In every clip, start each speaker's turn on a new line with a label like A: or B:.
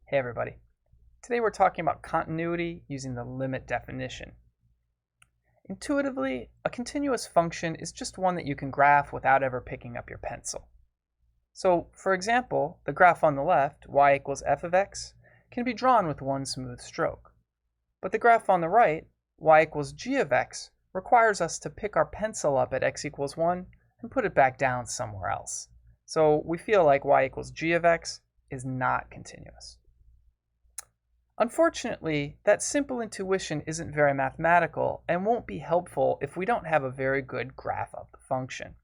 A: Hey everybody. Today we're talking about continuity using the limit definition. Intuitively, a continuous function is just one that you can graph without ever picking up your pencil. So, for example, the graph on the left, y equals f of x, can be drawn with one smooth stroke. But the graph on the right, y equals g of x, requires us to pick our pencil up at x equals 1 and put it back down somewhere else. So we feel like y equals g of x is not continuous. Unfortunately, that simple intuition isn't very mathematical and won't be helpful if we don't have a very good graph of the function.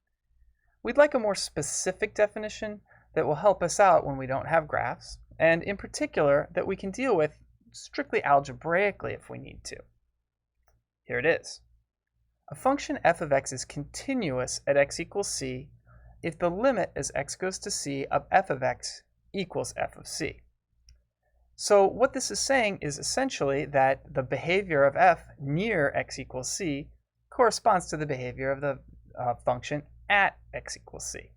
A: We'd like a more specific definition that will help us out when we don't have graphs, and in particular that we can deal with strictly algebraically if we need to. Here it is. A function f of x is continuous at x equals c if the limit as x goes to c of f of x equals f of c. So what this is saying is essentially that the behavior of f near x equals c corresponds to the behavior of the function at x equals c.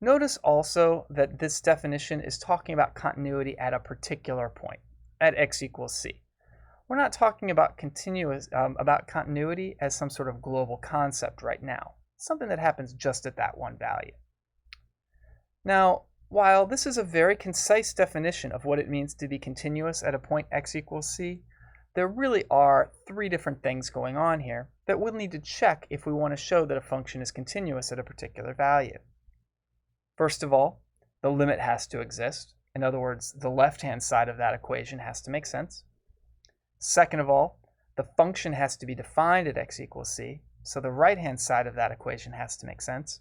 A: Notice also that this definition is talking about continuity at a particular point, at x equals c. We're not talking about continuity as some sort of global concept right now, something that happens just at that one value. Now, while this is a very concise definition of what it means to be continuous at a point x equals c, there really are three different things going on here that we'll need to check if we want to show that a function is continuous at a particular value. First of all, the limit has to exist. In other words, the left-hand side of that equation has to make sense. Second of all, the function has to be defined at x equals c, so the right-hand side of that equation has to make sense.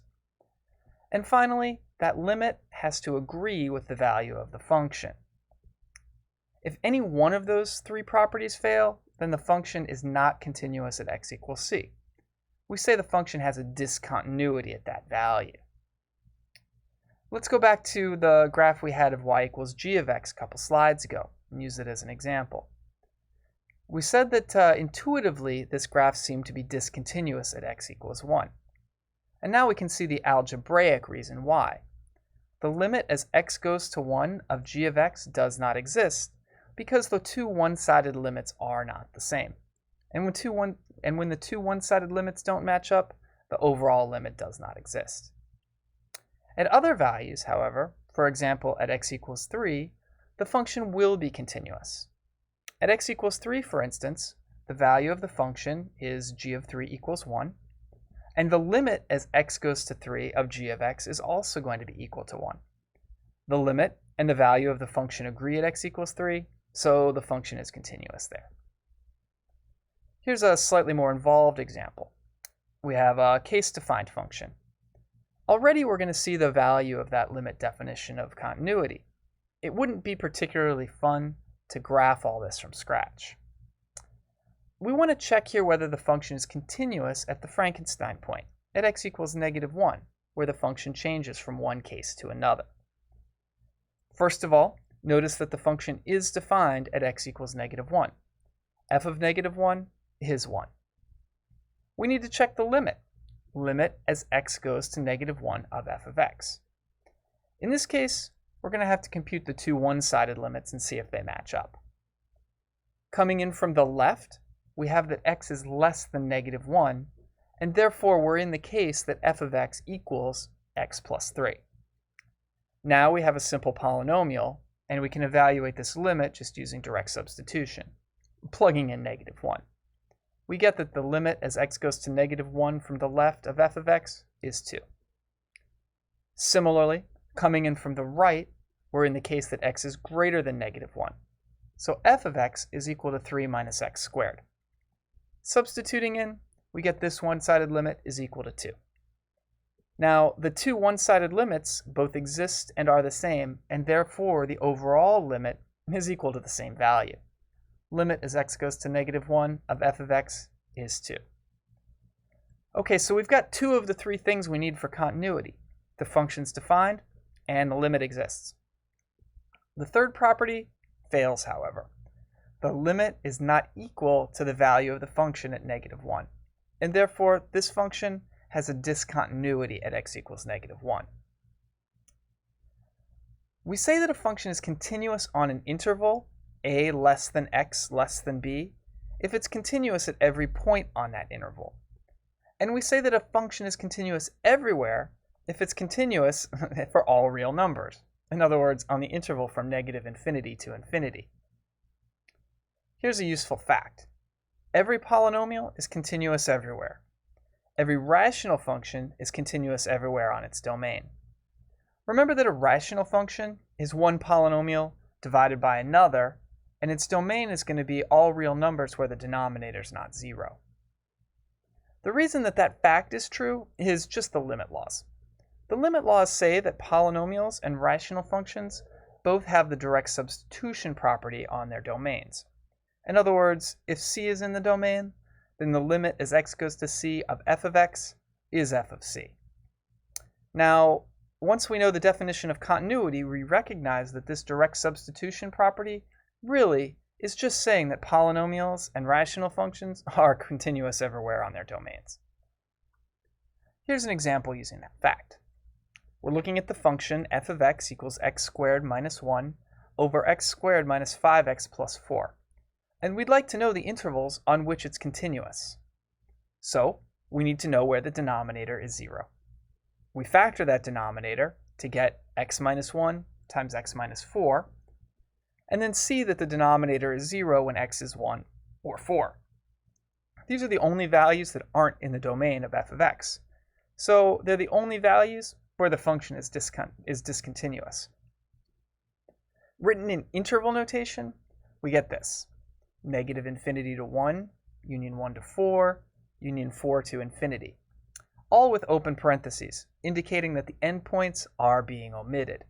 A: And finally, that limit has to agree with the value of the function. If any one of those three properties fail, then the function is not continuous at x equals c. We say the function has a discontinuity at that value. Let's go back to the graph we had of y equals g of x a couple slides ago and use it as an example. We said that intuitively this graph seemed to be discontinuous at x equals 1. And now we can see the algebraic reason why. The limit as x goes to 1 of g of x does not exist because the two one-sided limits are not the same. And when the two one-sided limits don't match up, the overall limit does not exist. At other values, however, for example at x equals 3, the function will be continuous. At x equals 3, for instance, the value of the function is g of 3 equals 1. And the limit as x goes to 3 of g of x is also going to be equal to 1. The limit and the value of the function agree at x equals 3, so the function is continuous there. Here's a slightly more involved example. We have a case-defined function. Already we're going to see the value of that limit definition of continuity. It wouldn't be particularly fun to graph all this from scratch. We want to check here whether the function is continuous at the Frankenstein point, at x equals -1, where the function changes from one case to another. First of all, notice that the function is defined at x equals -1. F of -1 is 1. We need to check the limit as x goes to -1 of f of x. In this case, we're going to have to compute the two one-sided limits and see if they match up. Coming in from the left, we have that x is less than -1, and therefore we're in the case that f of x equals x plus 3. Now we have a simple polynomial, and we can evaluate this limit just using direct substitution, plugging in -1. We get that the limit as x goes to -1 from the left of f of x is 2. Similarly, coming in from the right, we're in the case that x is greater than -1. So f of x is equal to 3 minus x squared. Substituting in, we get this one-sided limit is equal to 2. Now, the two one-sided limits both exist and are the same, and therefore the overall limit is equal to the same value. Limit as x goes to -1 of f of x is 2. Okay, so we've got two of the three things we need for continuity. The function's defined, and the limit exists. The third property fails, however. The limit is not equal to the value of the function at -1, and therefore this function has a discontinuity at x equals -1. We say that a function is continuous on an interval, a less than x less than b, if it's continuous at every point on that interval. And we say that a function is continuous everywhere if it's continuous for all real numbers. In other words, on the interval from negative infinity to infinity. Here's a useful fact. Every polynomial is continuous everywhere. Every rational function is continuous everywhere on its domain. Remember that a rational function is one polynomial divided by another, and its domain is going to be all real numbers where the denominator is not 0. The reason that that fact is true is just the limit laws. The limit laws say that polynomials and rational functions both have the direct substitution property on their domains. In other words, if c is in the domain, then the limit as x goes to c of f of x is f of c. Now, once we know the definition of continuity, we recognize that this direct substitution property really is just saying that polynomials and rational functions are continuous everywhere on their domains. Here's an example using that fact. We're looking at the function f of x equals x squared minus 1 over x squared minus 5x plus 4. And we'd like to know the intervals on which it's continuous. So we need to know where the denominator is 0. We factor that denominator to get x minus 1 times x minus 4, and then see that the denominator is 0 when x is 1 or 4. These are the only values that aren't in the domain of f of x. So they're the only values where the function is discontinuous. Written in interval notation, we get this. Negative infinity to 1, union 1 to 4, union 4 to infinity. All with open parentheses, indicating that the endpoints are being omitted.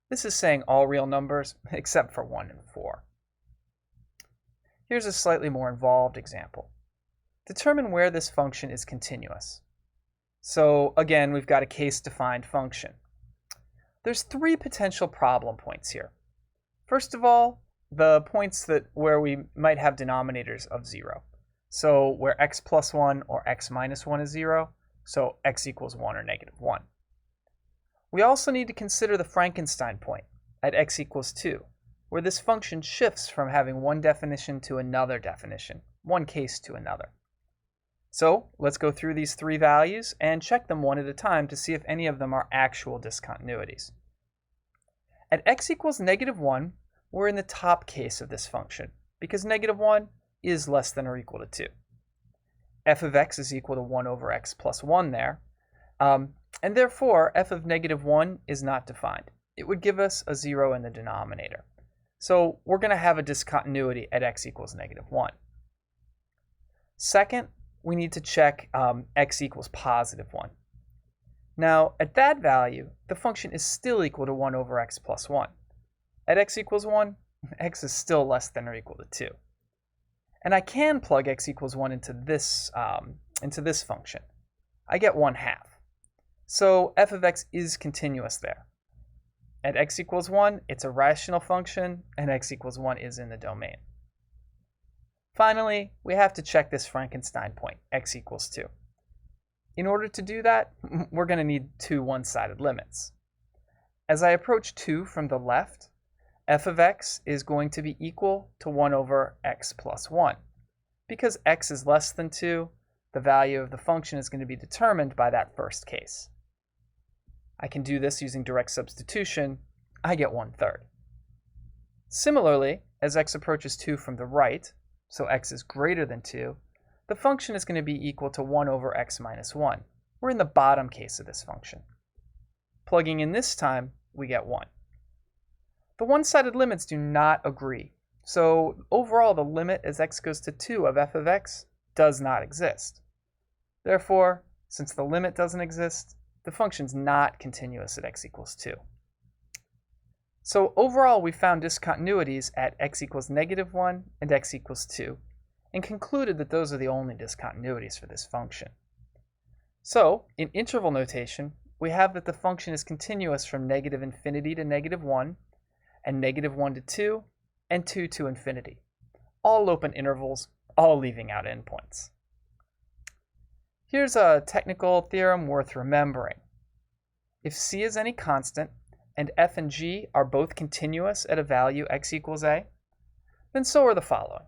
A: This is saying all real numbers except for 1 and 4. Here's a slightly more involved example. Determine where this function is continuous. So again, we've got a case-defined function. There's 3 potential problem points here. First of all, the points where we might have denominators of 0. So where x plus 1 or x minus 1 is 0, so x equals 1 or negative 1. We also need to consider the Frankenstein point at x equals 2, where this function shifts from having one definition to another definition, one case to another. So let's go through these 3 values and check them one at a time to see if any of them are actual discontinuities. At x equals negative 1, we're in the top case of this function, because negative 1 is less than or equal to 2. F of x is equal to 1 over x plus 1 there, and therefore f of negative 1 is not defined. It would give us a 0 in the denominator. So we're going to have a discontinuity at x equals negative 1. Second, we need to check x equals positive 1. Now, at that value, the function is still equal to 1 over x plus 1. At x equals 1, x is still less than or equal to 2. And I can plug x equals 1 into this function. I get 1/2. So f of x is continuous there. At x equals 1, it's a rational function, and x equals 1 is in the domain. Finally, we have to check this Frankenstein point, x equals 2. In order to do that, we're going to need 2 one-sided limits. As I approach 2 from the left, f of x is going to be equal to 1 over x plus 1. Because x is less than 2, the value of the function is going to be determined by that first case. I can do this using direct substitution. I get 1/3. Similarly, as x approaches 2 from the right, so x is greater than 2, the function is going to be equal to 1 over x minus 1. We're in the bottom case of this function. Plugging in this time, we get 1. The one-sided limits do not agree, so overall the limit as x goes to 2 of f of x does not exist. Therefore, since the limit doesn't exist, the function's not continuous at x equals 2. So overall, we found discontinuities at x equals negative 1 and x equals 2, and concluded that those are the only discontinuities for this function. So, in interval notation, we have that the function is continuous from negative infinity to negative 1, and negative 1 to 2, and 2 to infinity. All open intervals, all leaving out endpoints. Here's a technical theorem worth remembering. If c is any constant, and f and g are both continuous at a value x equals a, then so are the following.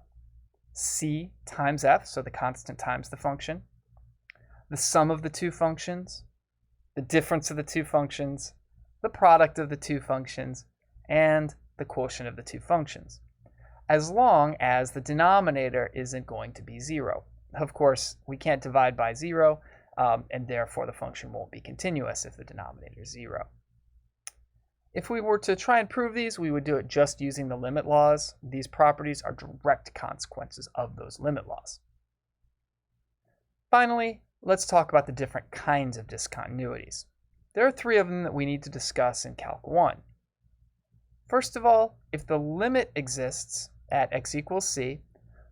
A: C times f, so the constant times the function, the sum of the two functions, the difference of the two functions, the product of the two functions, and the quotient of the two functions, as long as the denominator isn't going to be 0. Of course, we can't divide by 0, and therefore the function won't be continuous if the denominator is 0. If we were to try and prove these, we would do it just using the limit laws. These properties are direct consequences of those limit laws. Finally, let's talk about the different kinds of discontinuities. There are 3 of them that we need to discuss in Calc 1. First of all, if the limit exists at x equals c,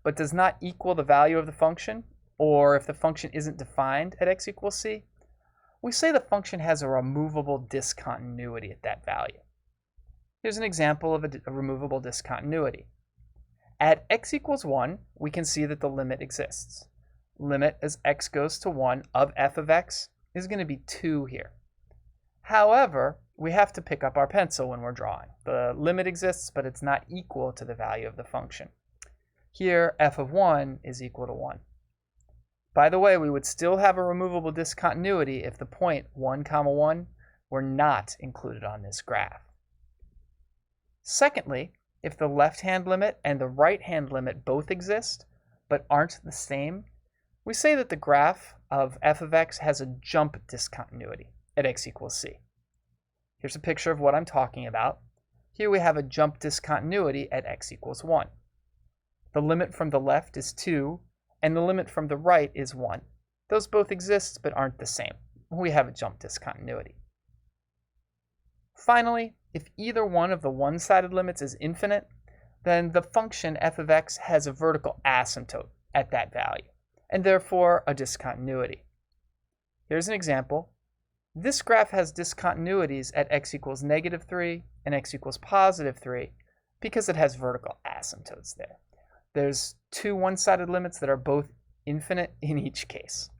A: but does not equal the value of the function, or if the function isn't defined at x equals c, we say the function has a removable discontinuity at that value. Here's an example of a removable discontinuity. At x equals 1, we can see that the limit exists. Limit as x goes to 1 of f of x is going to be 2 here. However, we have to pick up our pencil when we're drawing. The limit exists, but it's not equal to the value of the function. Here, f of 1 is equal to 1. By the way, we would still have a removable discontinuity if the point 1, 1 were not included on this graph. Secondly, if the left-hand limit and the right-hand limit both exist, but aren't the same, we say that the graph of f of x has a jump discontinuity at x equals c. Here's a picture of what I'm talking about. Here we have a jump discontinuity at x equals 1. The limit from the left is 2, and the limit from the right is 1. Those both exist but aren't the same. We have a jump discontinuity. Finally, if either one of the one-sided limits is infinite, then the function f of x has a vertical asymptote at that value, and therefore a discontinuity. Here's an example. This graph has discontinuities at x equals -3 and x equals +3 because it has vertical asymptotes there. There's 2 one-sided limits that are both infinite in each case.